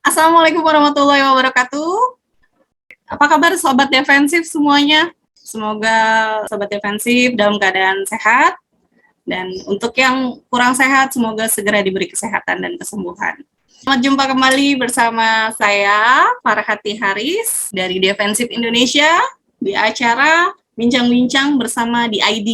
Assalamualaikum warahmatullahi wabarakatuh. Apa kabar sobat defensif semuanya? Semoga sobat defensif dalam keadaan sehat, dan untuk yang kurang sehat semoga segera diberi kesehatan dan kesembuhan. Selamat jumpa kembali bersama saya Farhati Haris dari Defensif Indonesia di acara Bincang-Bincang bersama di ID.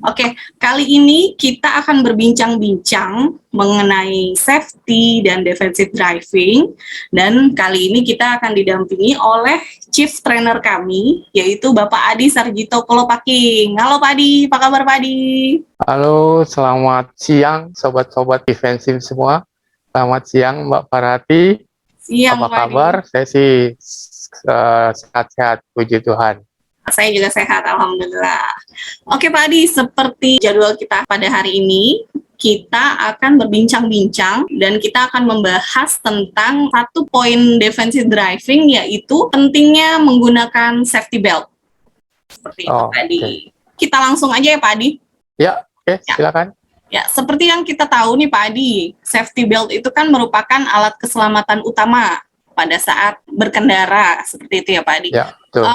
Oke, kali ini kita akan berbincang-bincang mengenai safety dan defensive driving, dan kali ini kita akan didampingi oleh Chief Trainer kami, yaitu Bapak Adi Sarjito Kolopaking. Halo Pak Adi, apa kabar Pak Adi? Halo, selamat siang sobat-sobat defensif semua. Selamat siang Mbak Farhati. Siang Apa Pak Adi. kabar? Saya sih sehat-sehat, puji Tuhan. Saya juga sehat, alhamdulillah. Oke Pak Adi, seperti jadwal kita pada hari ini, kita akan berbincang-bincang dan kita akan membahas tentang satu poin defensive driving, yaitu pentingnya menggunakan safety belt. Seperti itu Pak Adi. Okay. Kita langsung aja ya Pak Adi. Ya, oke, silakan. Ya, seperti yang kita tahu nih Pak Adi, safety belt itu kan merupakan alat keselamatan utama pada saat berkendara, seperti itu ya Pak Adi. Ya, betul.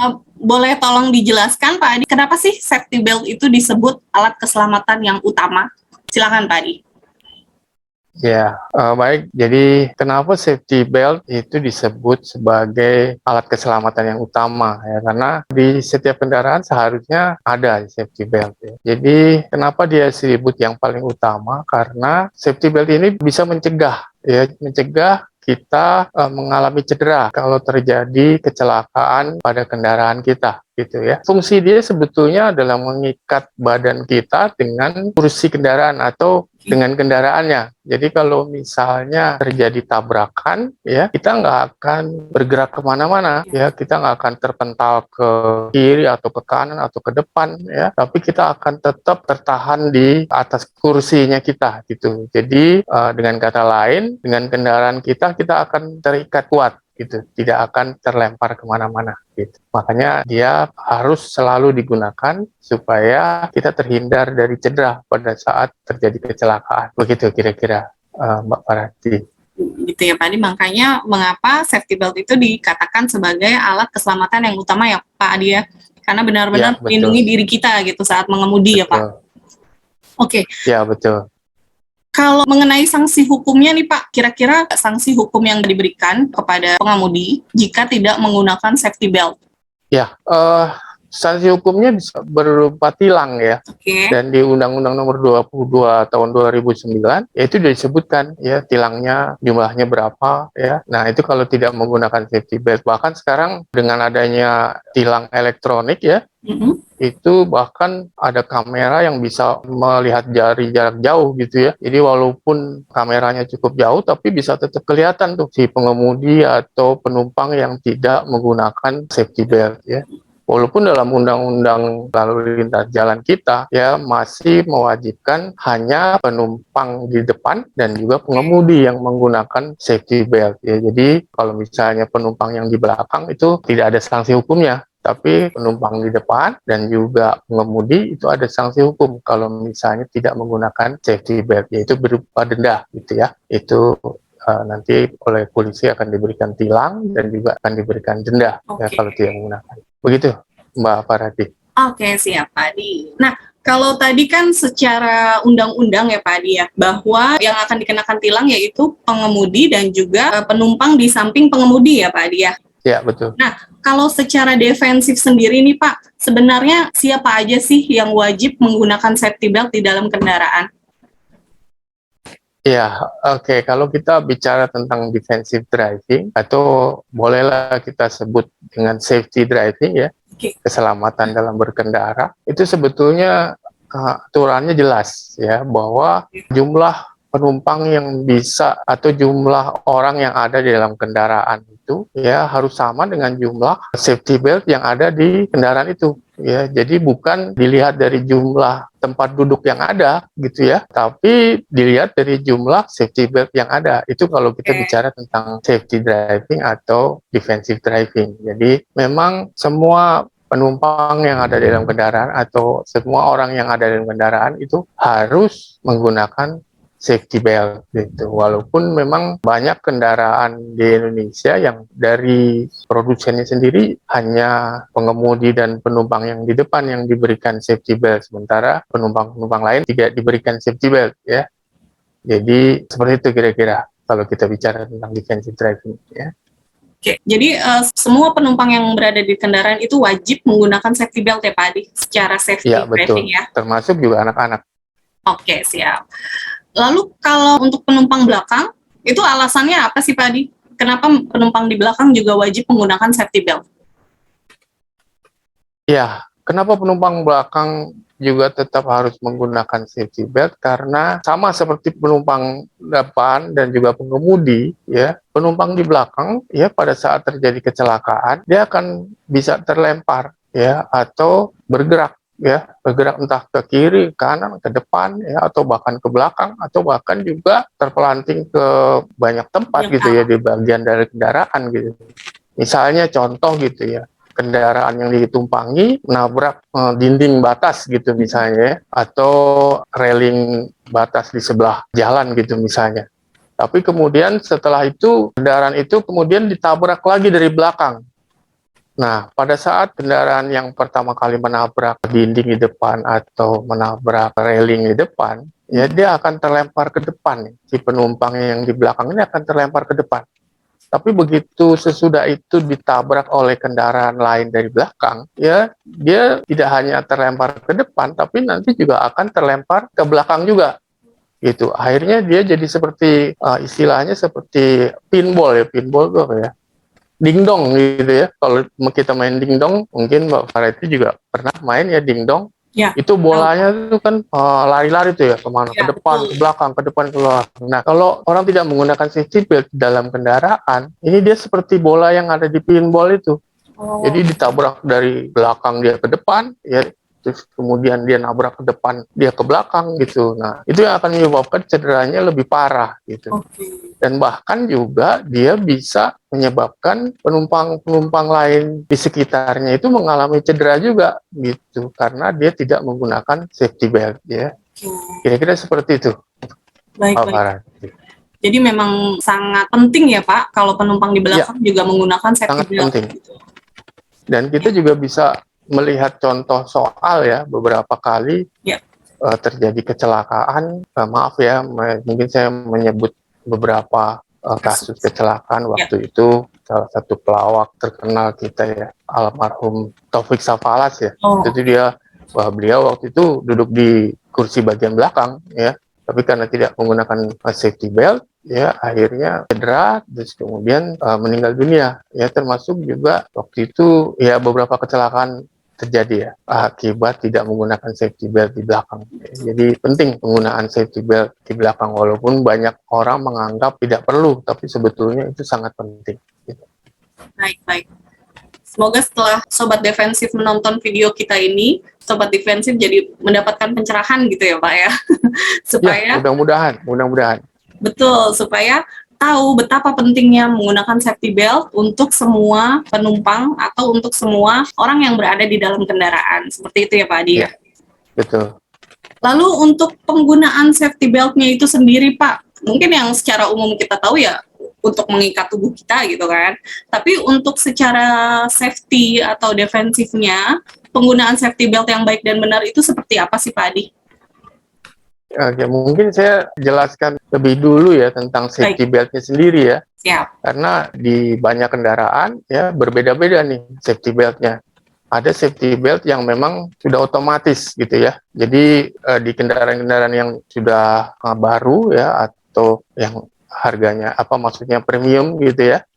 Boleh tolong dijelaskan Pak Adi, kenapa sih safety belt itu disebut alat keselamatan yang utama? Silakan Pak Adi. Ya, baik. Jadi kenapa safety belt itu disebut sebagai alat keselamatan yang utama ya? Karena di setiap kendaraan seharusnya ada safety belt ya. Jadi kenapa dia disebut yang paling utama? Karena safety belt ini bisa mencegah kita mengalami cedera kalau terjadi kecelakaan pada kendaraan kita gitu ya. Fungsi dia sebetulnya adalah mengikat badan kita dengan kursi kendaraan atau dengan kendaraannya. Jadi kalau misalnya terjadi tabrakan ya, kita nggak akan bergerak kemana-mana ya, kita nggak akan terpental ke kiri atau ke kanan atau ke depan ya, tapi kita akan tetap tertahan di atas kursinya kita gitu. Jadi dengan kata lain, dengan kendaraan kita akan terikat kuat gitu, tidak akan terlempar kemana-mana gitu. Makanya dia harus selalu digunakan supaya kita terhindar dari cedera pada saat terjadi kecelakaan. Begitu kira-kira Mbak Farhati. Gitu ya Pak Adi, makanya mengapa safety belt itu dikatakan sebagai alat keselamatan yang utama ya Pak Adi ya, karena benar-benar melindungi diri kita gitu saat mengemudi. Betul. Ya Pak. Oke. Ya betul. Kalau mengenai sanksi hukumnya nih Pak, kira-kira sanksi hukum yang diberikan kepada pengemudi jika tidak menggunakan safety belt? Ya, sanksi hukumnya bisa berupa tilang ya. Dan di Undang-Undang Nomor 22 Tahun 2009 ya itu sudah disebutkan ya tilangnya jumlahnya berapa ya. Nah, itu kalau tidak menggunakan safety belt. Bahkan sekarang dengan adanya tilang elektronik ya, itu bahkan ada kamera yang bisa melihat jari jarak jauh gitu ya. Jadi walaupun kameranya cukup jauh tapi bisa tetap kelihatan tuh si pengemudi atau penumpang yang tidak menggunakan safety belt ya. Walaupun dalam undang-undang lalu lintas jalan kita ya masih mewajibkan hanya penumpang di depan dan juga pengemudi yang menggunakan safety belt ya. Jadi kalau misalnya penumpang yang di belakang itu tidak ada sanksi hukumnya, tapi penumpang di depan dan juga pengemudi itu ada sanksi hukum kalau misalnya tidak menggunakan safety belt, yaitu berupa denda gitu ya. Itu nanti oleh polisi akan diberikan tilang dan juga akan diberikan denda ya kalau tidak menggunakan. Begitu Mbak Farhati. Oke, siap Pak Adi. Nah, kalau tadi kan secara undang-undang ya Pak Adi ya, bahwa yang akan dikenakan tilang yaitu pengemudi dan juga penumpang di samping pengemudi ya Pak Adi ya? Ya, betul. Nah, kalau secara defensif sendiri nih Pak, sebenarnya siapa aja sih yang wajib menggunakan safety belt di dalam kendaraan? Ya, oke. Kalau kita bicara tentang defensive driving, atau bolehlah kita sebut dengan safety driving ya, keselamatan dalam berkendara, itu sebetulnya aturannya jelas ya, bahwa jumlah penumpang yang bisa atau jumlah orang yang ada di dalam kendaraan itu ya harus sama dengan jumlah safety belt yang ada di kendaraan itu ya. Jadi bukan dilihat dari jumlah tempat duduk yang ada gitu ya, tapi dilihat dari jumlah safety belt yang ada. Itu kalau kita bicara tentang safety driving atau defensive driving. Jadi memang semua penumpang yang ada di dalam kendaraan atau semua orang yang ada dalam kendaraan itu harus menggunakan safety belt gitu. Walaupun memang banyak kendaraan di Indonesia yang dari produsennya sendiri hanya pengemudi dan penumpang yang di depan yang diberikan safety belt, sementara penumpang-penumpang lain tidak diberikan safety belt ya. Jadi seperti itu kira-kira kalau kita bicara tentang defensive driving ya. Oke, jadi semua penumpang yang berada di kendaraan itu wajib menggunakan safety belt ya Pak Adi, secara safety Ya, driving betul. ya? Termasuk juga anak-anak. Oke, siap. Lalu kalau untuk penumpang belakang, itu alasannya apa sih Pak Adi? Kenapa penumpang di belakang juga wajib menggunakan safety belt? Ya, kenapa penumpang belakang juga tetap harus menggunakan safety belt? Karena sama seperti penumpang depan dan juga pengemudi, ya, penumpang di belakang, ya, pada saat terjadi kecelakaan, dia akan bisa terlempar, ya, atau bergerak, ya, bergerak entah ke kiri, kanan, ke depan, ya, atau bahkan ke belakang, atau bahkan juga terpelanting ke banyak tempat, gitu ya, di bagian dari kendaraan, gitu. Misalnya contoh gitu ya, kendaraan yang ditumpangi nabrak dinding batas gitu misalnya, atau railing batas di sebelah jalan gitu misalnya. Tapi kemudian setelah itu kendaraan itu kemudian ditabrak lagi dari belakang. Nah, pada saat kendaraan yang pertama kali menabrak dinding di depan atau menabrak railing di depan, ya dia akan terlempar ke depan. Si penumpang yang di belakang ini akan terlempar ke depan. Tapi begitu sesudah itu ditabrak oleh kendaraan lain dari belakang, ya dia tidak hanya terlempar ke depan, tapi nanti juga akan terlempar ke belakang juga. Gitu. Akhirnya dia jadi seperti istilahnya seperti pinball ya, pinball itu apa ya? Dingdong gitu ya. Kalau kita main dingdong, mungkin Mbak Farah itu juga pernah main ya dingdong. Ya, itu bolanya itu kan lari-lari tuh ya kemana, ya, ke depan, betul, ke belakang, ke depan, ke belakang. Nah, kalau orang tidak menggunakan safety belt dalam kendaraan, ini dia seperti bola yang ada di pinball itu. Jadi ditabrak dari belakang dia ke depan, ya, terus kemudian dia nabrak ke depan, dia ke belakang gitu. Nah, itu yang akan menyebabkan cederanya lebih parah gitu. Dan bahkan juga dia bisa menyebabkan penumpang-penumpang lain di sekitarnya itu mengalami cedera juga gitu karena dia tidak menggunakan safety belt ya. Kira-kira seperti itu. Baik. Jadi memang sangat penting ya Pak kalau penumpang di belakang juga menggunakan safety belt. Sangat penting. Dan kita juga bisa melihat contoh soal ya beberapa kali terjadi kecelakaan. Maaf ya, mungkin saya menyebut beberapa kasus kecelakaan waktu itu. Salah satu pelawak terkenal kita ya, almarhum Taufik Safalas ya. Jadi beliau waktu itu duduk di kursi bagian belakang ya, tapi karena tidak menggunakan safety belt ya akhirnya cedera terus kemudian meninggal dunia ya, termasuk juga waktu itu ya beberapa kecelakaan terjadi ya akibat tidak menggunakan safety belt di belakang. Jadi penting penggunaan safety belt di belakang walaupun banyak orang menganggap tidak perlu, tapi sebetulnya itu sangat penting. Gitu. Baik. Semoga setelah Sobat Defensif menonton video kita ini, Sobat Defensif jadi mendapatkan pencerahan gitu ya Pak ya. Supaya mudah-mudahan. Betul, supaya tahu betapa pentingnya menggunakan safety belt untuk semua penumpang atau untuk semua orang yang berada di dalam kendaraan. Seperti itu ya Pak Adi ya? Betul. Lalu untuk penggunaan safety beltnya itu sendiri Pak, mungkin yang secara umum kita tahu ya untuk mengikat tubuh kita gitu kan. Tapi untuk secara safety atau defensifnya, penggunaan safety belt yang baik dan benar itu seperti apa sih Pak Adi? Oke, mungkin saya jelaskan lebih dulu ya tentang safety beltnya sendiri ya. Siap. Karena di banyak kendaraan ya berbeda-beda nih safety beltnya. Ada safety belt yang memang sudah otomatis gitu ya. Jadi di kendaraan-kendaraan yang sudah baru ya atau yang harganya maksudnya premium gitu ya.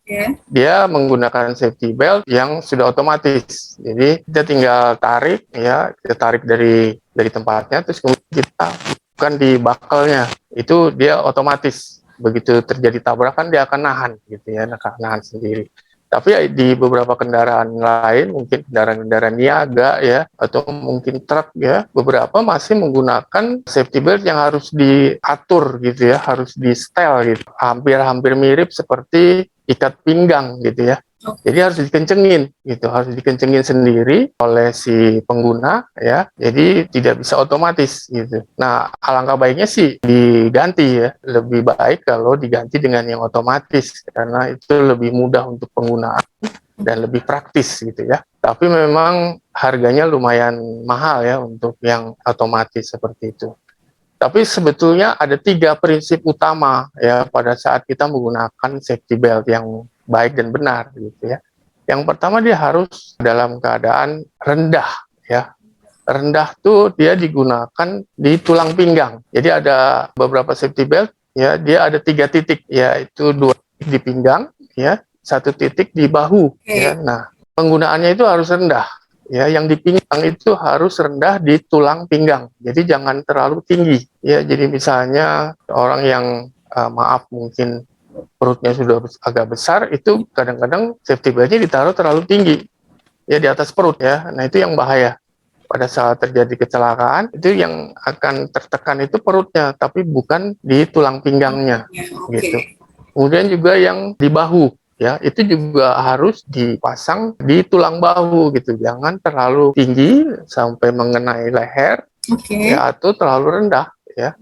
Dia menggunakan safety belt yang sudah otomatis. Jadi kita tinggal tarik ya, kita tarik dari tempatnya terus kemudian kita bukan di bakalnya, itu dia otomatis begitu terjadi tabrakan dia akan nahan gitu ya, nahan sendiri. Tapi di beberapa kendaraan lain, mungkin kendaraan-kendaraan niaga ya, atau mungkin truk ya, beberapa masih menggunakan safety belt yang harus diatur gitu ya, harus di setel gitu, hampir mirip seperti ikat pinggang gitu ya. Jadi harus dikencengin gitu, harus dikencengin sendiri oleh si pengguna ya. Jadi tidak bisa otomatis gitu. Nah, alangkah baiknya sih diganti ya. Lebih baik kalau diganti dengan yang otomatis karena itu lebih mudah untuk penggunaan dan lebih praktis gitu ya. Tapi memang harganya lumayan mahal ya untuk yang otomatis seperti itu. Tapi sebetulnya ada 3 prinsip utama ya pada saat kita menggunakan safety belt yang baik dan benar gitu ya. Yang pertama dia harus dalam keadaan rendah ya. Rendah tuh dia digunakan di tulang pinggang. Jadi ada beberapa safety belt ya, dia ada 3 titik yaitu 2 titik di pinggang ya, 1 titik di bahu ya. Nah, penggunaannya itu harus rendah. Ya, yang di pinggang itu harus rendah di tulang pinggang. Jadi jangan terlalu tinggi. Ya, jadi misalnya orang yang maaf mungkin perutnya sudah agak besar, itu kadang-kadang safety beltnya ditaruh terlalu tinggi. Ya di atas perut ya. Nah, itu yang bahaya. Pada saat terjadi kecelakaan, itu yang akan tertekan itu perutnya, tapi bukan di tulang pinggangnya. Gitu. Kemudian juga yang di bahu. Ya, itu juga harus dipasang di tulang bahu gitu. Jangan terlalu tinggi sampai mengenai leher ya, atau terlalu rendah ya.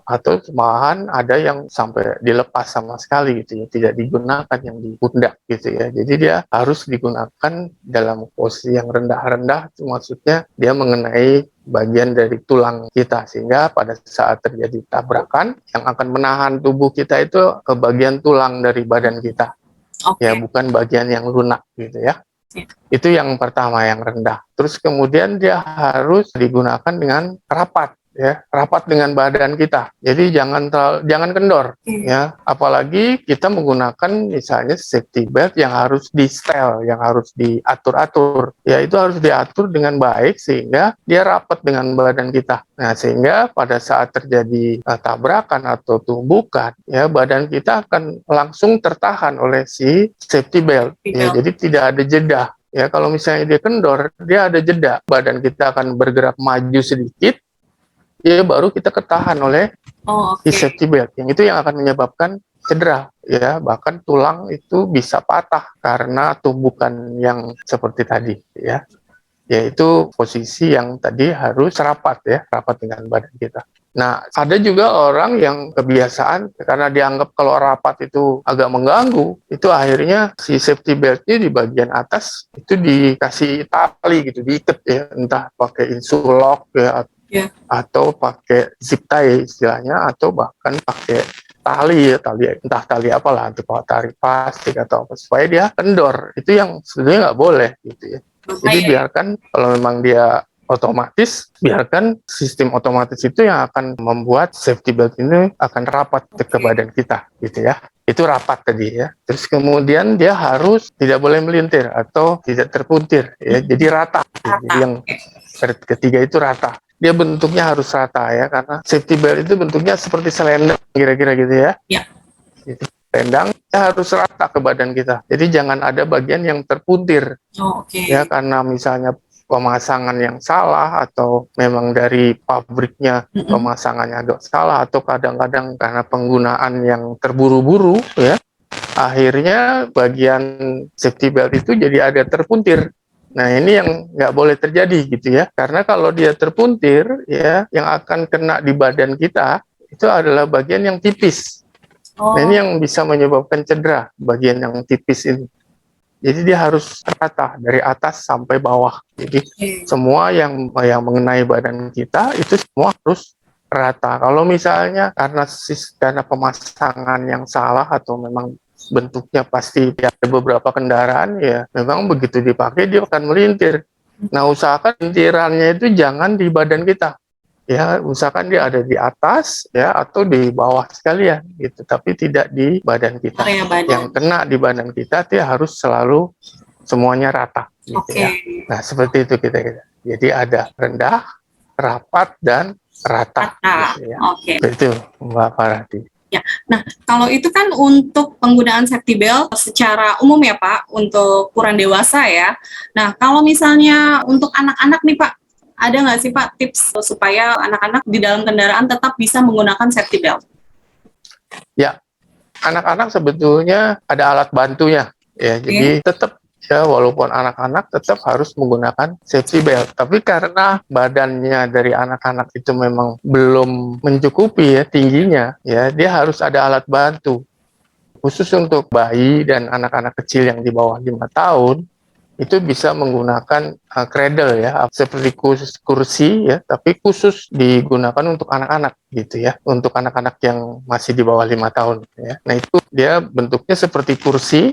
Atau malahan ada yang sampai dilepas sama sekali gitu ya, tidak digunakan yang di pundak gitu ya. Jadi dia harus digunakan dalam posisi yang rendah-rendah, itu maksudnya dia mengenai bagian dari tulang kita, sehingga pada saat terjadi tabrakan yang akan menahan tubuh kita itu ke bagian tulang dari badan kita. Ya, bukan bagian yang lunak gitu ya. Itu yang pertama, yang rendah. Terus kemudian dia harus digunakan dengan rapat ya, rapat dengan badan kita. Jadi jangan kendor ya. Apalagi kita menggunakan misalnya safety belt yang harus di setel, yang harus diatur-atur. Ya, itu harus diatur dengan baik sehingga dia rapat dengan badan kita. Nah, sehingga pada saat terjadi tabrakan atau tumbukan ya, badan kita akan langsung tertahan oleh si safety belt. Ya, jadi tidak ada jeda. Ya, kalau misalnya dia kendor, dia ada jeda. Badan kita akan bergerak maju sedikit, ya baru kita ketahan oleh si safety belt. Yang itu yang akan menyebabkan cedera. Ya, bahkan tulang itu bisa patah karena tumbukan yang seperti tadi. Ya, yaitu posisi yang tadi harus rapat ya, rapat dengan badan kita. Nah, ada juga orang yang kebiasaan karena dianggap kalau rapat itu agak mengganggu, itu akhirnya si safety beltnya di bagian atas itu dikasih tali gitu, diikat ya, entah pakai insulok ya, atau pakai zip tie istilahnya, atau bahkan pakai tali ya, entah tali apalah, untuk tali plastik atau apa, supaya dia kendor. Itu yang sebenarnya nggak boleh gitu ya. Jadi biarkan kalau memang dia otomatis, biarkan sistem otomatis itu yang akan membuat safety belt ini akan rapat ke badan kita gitu ya. Itu rapat tadi ya. Terus kemudian dia harus tidak boleh melintir atau tidak terpuntir ya. Jadi rata. Jadi yang ketiga itu rata. Dia bentuknya harus rata ya, karena safety belt itu bentuknya seperti selendang kira-kira gitu ya. Iya. Gitu. Selendang harus rata ke badan kita. Jadi jangan ada bagian yang terpuntir. Ya, karena misalnya pemasangan yang salah atau memang dari pabriknya pemasangannya agak salah, atau kadang-kadang karena penggunaan yang terburu-buru ya, akhirnya bagian safety belt itu jadi ada terpuntir. Nah, ini yang nggak boleh terjadi gitu ya, karena kalau dia terpuntir ya, yang akan kena di badan kita itu adalah bagian yang tipis. Nah, ini yang bisa menyebabkan cedera, bagian yang tipis ini. Jadi dia harus rata dari atas sampai bawah. Jadi semua yang mengenai badan kita itu semua harus rata. Kalau misalnya karena pemasangan yang salah atau memang bentuknya pasti ada beberapa kendaraan ya, memang begitu dipakai dia akan melintir. Nah, usahakan lintirannya itu jangan di badan kita. Ya, usahakan dia ada di atas ya, atau di bawah sekalian gitu, tapi tidak di badan kita. Yang kena di badan kita dia harus selalu semuanya rata gitu ya. Nah, seperti itu kita. Jadi ada rendah, rapat, dan rata. Gitu ya. Itu Mbak Farati. Ya, nah kalau itu kan untuk penggunaan safety belt secara umum ya Pak, untuk ukuran dewasa ya. Nah, kalau misalnya untuk anak-anak nih Pak, ada nggak sih Pak tips supaya anak-anak di dalam kendaraan tetap bisa menggunakan safety belt? Ya, anak-anak sebetulnya ada alat bantunya ya. Jadi tetap ya, walaupun anak-anak tetap harus menggunakan safety belt. Tapi karena badannya dari anak-anak itu memang belum mencukupi ya tingginya, ya dia harus ada alat bantu. Khusus untuk bayi dan anak-anak kecil yang di bawah 5 tahun, itu bisa menggunakan cradle ya, seperti kursi ya, tapi khusus digunakan untuk anak-anak gitu ya, untuk anak-anak yang masih di bawah 5 tahun ya. Nah itu dia bentuknya seperti kursi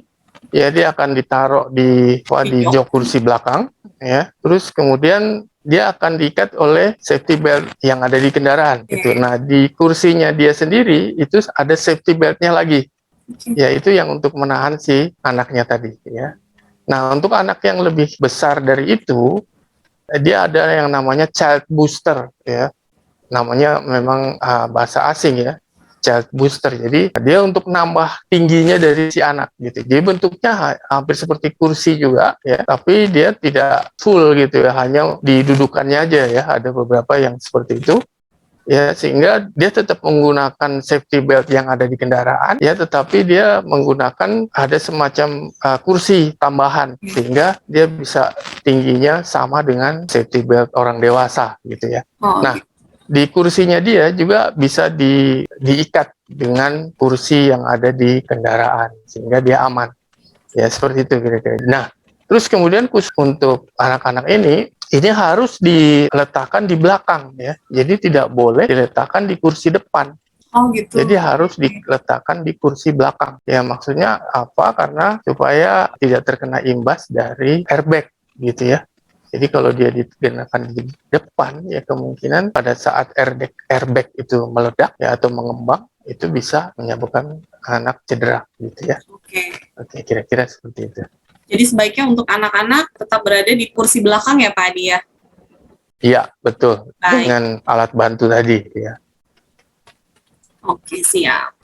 ya, dia akan ditaruh di jok kursi belakang ya, terus kemudian dia akan diikat oleh safety belt yang ada di kendaraan gitu. Nah di kursinya dia sendiri itu ada safety beltnya lagi, yaitu yang untuk menahan si anaknya tadi ya. Nah, untuk anak yang lebih besar dari itu, dia ada yang namanya child booster, ya. Namanya memang bahasa asing ya, child booster. Jadi dia untuk nambah tingginya dari si anak, gitu. Jadi bentuknya hampir seperti kursi juga, ya. Tapi dia tidak full gitu ya, hanya didudukannya aja ya. Ada beberapa yang seperti itu. Ya, sehingga dia tetap menggunakan safety belt yang ada di kendaraan ya, tetapi dia menggunakan ada semacam kursi tambahan sehingga dia bisa tingginya sama dengan safety belt orang dewasa gitu ya. Nah, di kursinya dia juga bisa diikat dengan kursi yang ada di kendaraan sehingga dia aman. Ya, seperti itu kira-kira. Nah, terus kemudian khusus untuk anak-anak ini harus diletakkan di belakang ya. Jadi tidak boleh diletakkan di kursi depan. Oh gitu. Jadi harus diletakkan di kursi belakang. Ya maksudnya apa? Karena supaya tidak terkena imbas dari airbag gitu ya. Jadi kalau dia digunakan di depan ya, kemungkinan pada saat airbag itu meledak ya atau mengembang, itu bisa menyebabkan anak cedera gitu ya. Oke, kira-kira seperti itu. Jadi sebaiknya untuk anak-anak tetap berada di kursi belakang ya Pak Adi ya? Iya, betul. Baik. Dengan alat bantu tadi ya. Oke, siap.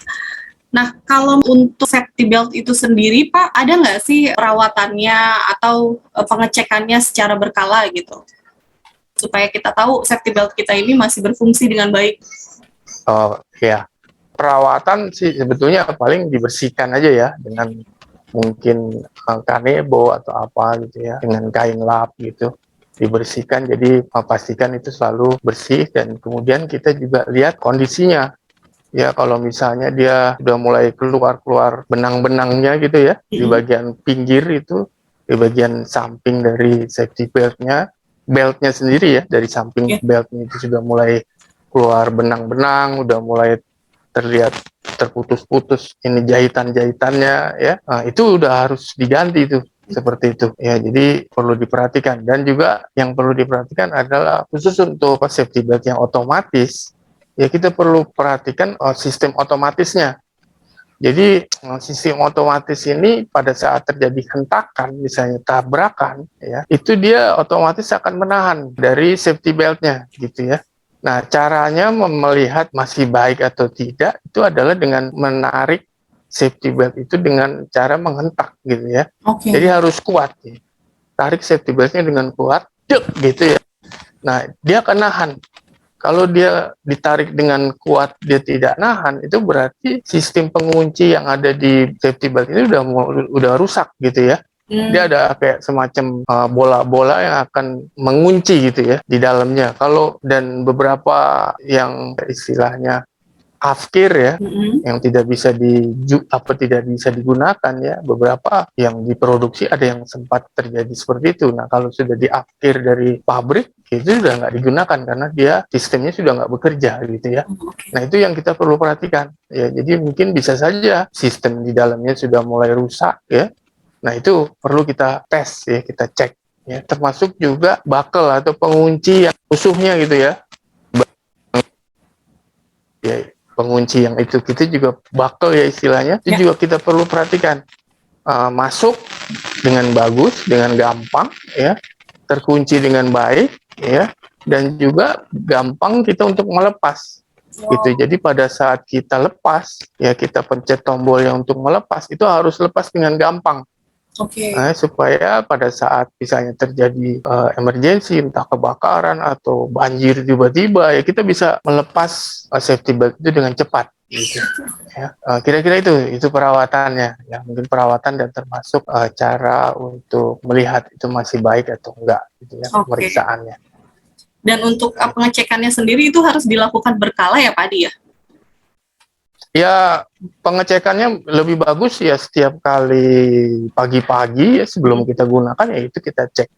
Nah, kalau untuk safety belt itu sendiri Pak, ada nggak sih perawatannya atau pengecekannya secara berkala gitu? Supaya kita tahu safety belt kita ini masih berfungsi dengan baik. Oh, ya. Perawatan sih sebetulnya paling dibersihkan aja ya, dengan mungkin kanebo atau apa gitu ya, dengan kain lap gitu, dibersihkan. Jadi pastikan itu selalu bersih, dan kemudian kita juga lihat kondisinya ya. Kalau misalnya dia sudah mulai keluar benang-benangnya gitu ya, di bagian pinggir itu, di bagian samping dari safety beltnya sendiri ya, dari samping beltnya itu sudah mulai keluar benang-benang, udah mulai terlihat terputus-putus ini jahitan-jahitannya ya, nah, itu udah harus diganti itu, seperti itu ya. Jadi perlu diperhatikan, dan juga yang perlu diperhatikan adalah khusus untuk safety belt yang otomatis ya, kita perlu perhatikan sistem otomatisnya. Jadi sistem otomatis ini pada saat terjadi hentakan, misalnya tabrakan ya, itu dia otomatis akan menahan dari safety beltnya gitu ya. Nah, caranya melihat masih baik atau tidak itu adalah dengan menarik safety belt itu dengan cara menghentak gitu ya. Jadi harus kuat ya. Tarik safety beltnya dengan kuat, gitu ya. Nah, dia akan nahan. Kalau dia ditarik dengan kuat dia tidak nahan, itu berarti sistem pengunci yang ada di safety belt ini udah rusak gitu ya. Dia ada kayak semacam bola-bola yang akan mengunci gitu ya di dalamnya. Kalau dan beberapa yang istilahnya afkir ya, yang tidak bisa digunakan ya, beberapa yang diproduksi ada yang sempat terjadi seperti itu. Nah, kalau sudah diafkir dari pabrik, itu sudah nggak digunakan karena dia sistemnya sudah nggak bekerja gitu ya. Nah, itu yang kita perlu perhatikan ya. Jadi mungkin bisa saja sistem di dalamnya sudah mulai rusak ya. Nah, itu perlu kita tes ya, kita cek ya, termasuk juga buckle atau pengunci yang musuhnya gitu ya. Ya, pengunci yang itu kita juga buckle ya istilahnya, itu juga kita perlu perhatikan. Masuk dengan bagus, dengan gampang ya, terkunci dengan baik ya, dan juga gampang kita untuk melepas. Gitu. Jadi pada saat kita lepas ya, kita pencet tombol yang untuk melepas itu harus lepas dengan gampang. Supaya pada saat misalnya terjadi emergensi, entah kebakaran atau banjir tiba-tiba ya, kita bisa melepas safety belt itu dengan cepat gitu. Ya, kira-kira itu perawatannya. Ya, mungkin perawatan dan termasuk cara untuk melihat itu masih baik atau enggak, gitu ya, pemeriksaannya. Dan untuk pengecekannya sendiri itu harus dilakukan berkala ya Pak Adi ya? Ya, pengecekannya lebih bagus ya setiap kali pagi-pagi ya sebelum kita gunakan ya itu kita cek.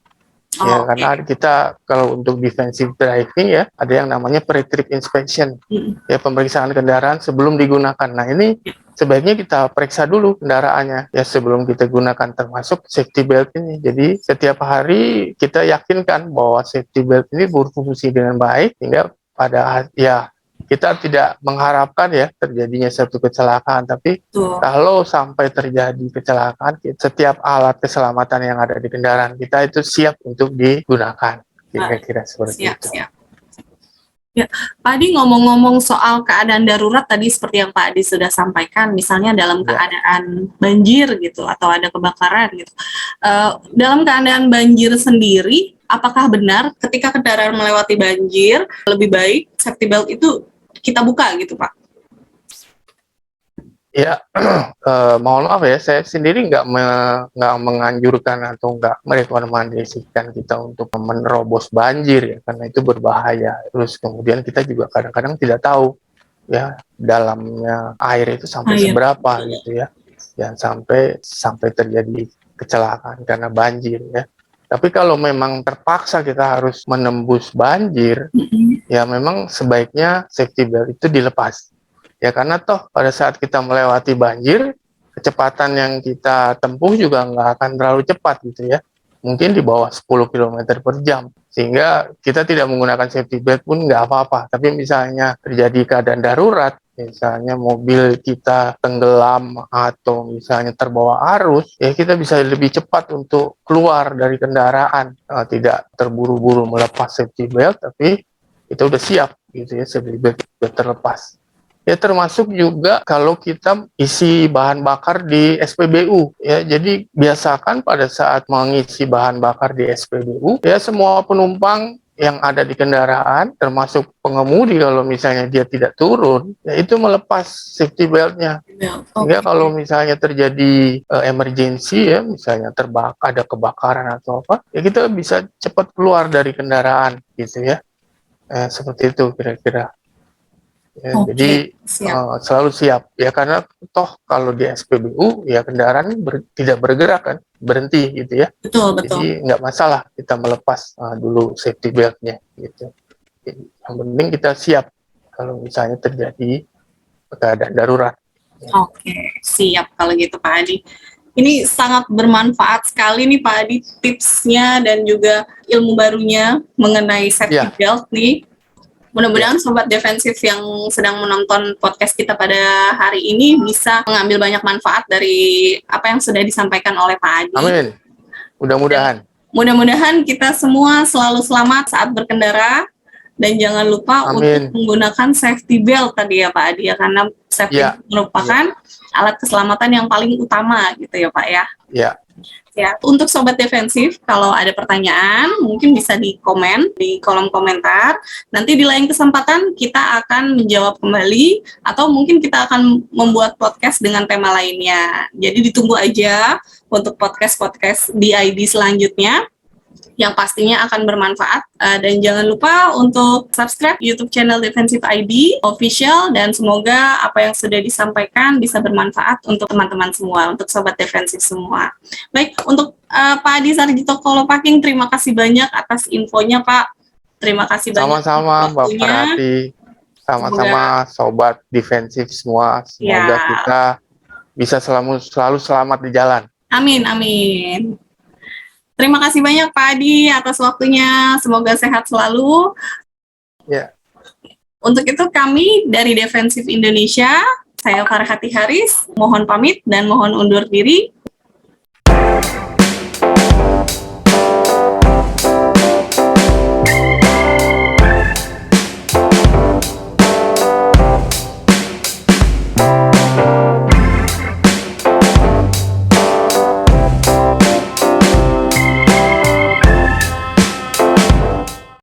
Ya, karena kita kalau untuk defensive driving ya ada yang namanya pre-trip inspection, ya pemeriksaan kendaraan sebelum digunakan. Nah ini sebaiknya kita periksa dulu kendaraannya ya sebelum kita gunakan, termasuk safety belt ini. Jadi setiap hari kita yakinkan bahwa safety belt ini berfungsi dengan baik hingga pada ya kita tidak mengharapkan ya terjadinya satu kecelakaan, tapi kalau sampai terjadi kecelakaan, setiap alat keselamatan yang ada di kendaraan kita itu siap untuk digunakan. Kira-kira seperti itu. Siap. Ya, Pak Adi, ngomong-ngomong soal keadaan darurat tadi seperti yang Pak Adi sudah sampaikan, misalnya dalam keadaan banjir gitu atau ada kebakaran gitu. Dalam keadaan banjir sendiri, apakah benar ketika kendaraan melewati banjir lebih baik safety belt itu kita buka gitu Pak? Ya, mohon maaf ya, saya sendiri nggak menganjurkan atau nggak merekomendasikan kita untuk menerobos banjir ya, karena itu berbahaya. Terus kemudian kita juga kadang-kadang tidak tahu ya dalamnya air itu sampai seberapa gitu ya, jangan sampai terjadi kecelakaan karena banjir ya. Tapi kalau memang terpaksa kita harus menembus banjir, ya memang sebaiknya safety belt itu dilepas. Ya karena toh pada saat kita melewati banjir, kecepatan yang kita tempuh juga nggak akan terlalu cepat gitu ya. Mungkin di bawah 10 km per jam. Sehingga kita tidak menggunakan safety belt pun nggak apa-apa. Tapi misalnya terjadi keadaan darurat, misalnya mobil kita tenggelam atau misalnya terbawa arus, ya kita bisa lebih cepat untuk keluar dari kendaraan. Tidak terburu-buru melepas safety belt, tapi kita udah siap gitu ya, safety belt sudah terlepas. Ya termasuk juga kalau kita isi bahan bakar di SPBU ya. Jadi biasakan pada saat mengisi bahan bakar di SPBU ya semua penumpang yang ada di kendaraan termasuk pengemudi kalau misalnya dia tidak turun ya itu melepas safety beltnya. Sehingga kalau misalnya terjadi emergency ya misalnya ada kebakaran atau apa ya kita bisa cepat keluar dari kendaraan gitu ya. Seperti itu kira-kira. Ya, jadi selalu siap ya karena toh kalau di SPBU ya kendaraan tidak bergerak kan, berhenti gitu ya. Betul. Jadi nggak masalah kita melepas dulu safety beltnya gitu. Jadi, yang penting kita siap kalau misalnya terjadi keadaan darurat. Oke, siap kalau gitu Pak Adi. Ini sangat bermanfaat sekali nih Pak Adi tipsnya dan juga ilmu barunya mengenai safety belt nih. Mudah-mudahan sobat defensif yang sedang menonton podcast kita pada hari ini bisa mengambil banyak manfaat dari apa yang sudah disampaikan oleh Pak Adi. Amin. Mudah-mudahan. Mudah-mudahan kita semua selalu selamat saat berkendara dan jangan lupa untuk menggunakan safety belt tadi ya Pak Adi ya, karena safety belt merupakan alat keselamatan yang paling utama gitu ya Pak ya. Iya. Ya, untuk sobat defensif, kalau ada pertanyaan mungkin bisa di komen di kolom komentar. Nanti di lain kesempatan kita akan menjawab kembali atau mungkin kita akan membuat podcast dengan tema lainnya. Jadi ditunggu aja untuk podcast-podcast di ID selanjutnya yang pastinya akan bermanfaat, dan jangan lupa untuk subscribe YouTube channel Defensive ID Official, dan semoga apa yang sudah disampaikan bisa bermanfaat untuk teman-teman semua, untuk sobat defensif semua. Baik, untuk Pak Adi Sarjito Kolopaking, terima kasih banyak atas infonya Pak. Terima kasih banyak. Sama-sama Mbak Prati, sama-sama sobat defensif semua. Semoga kita bisa selalu selamat di jalan. Amin, amin. Terima kasih banyak Pak Adi atas waktunya, semoga sehat selalu. Ya. Untuk itu kami dari Defensif Indonesia, saya Farhati Haris, mohon pamit dan mohon undur diri.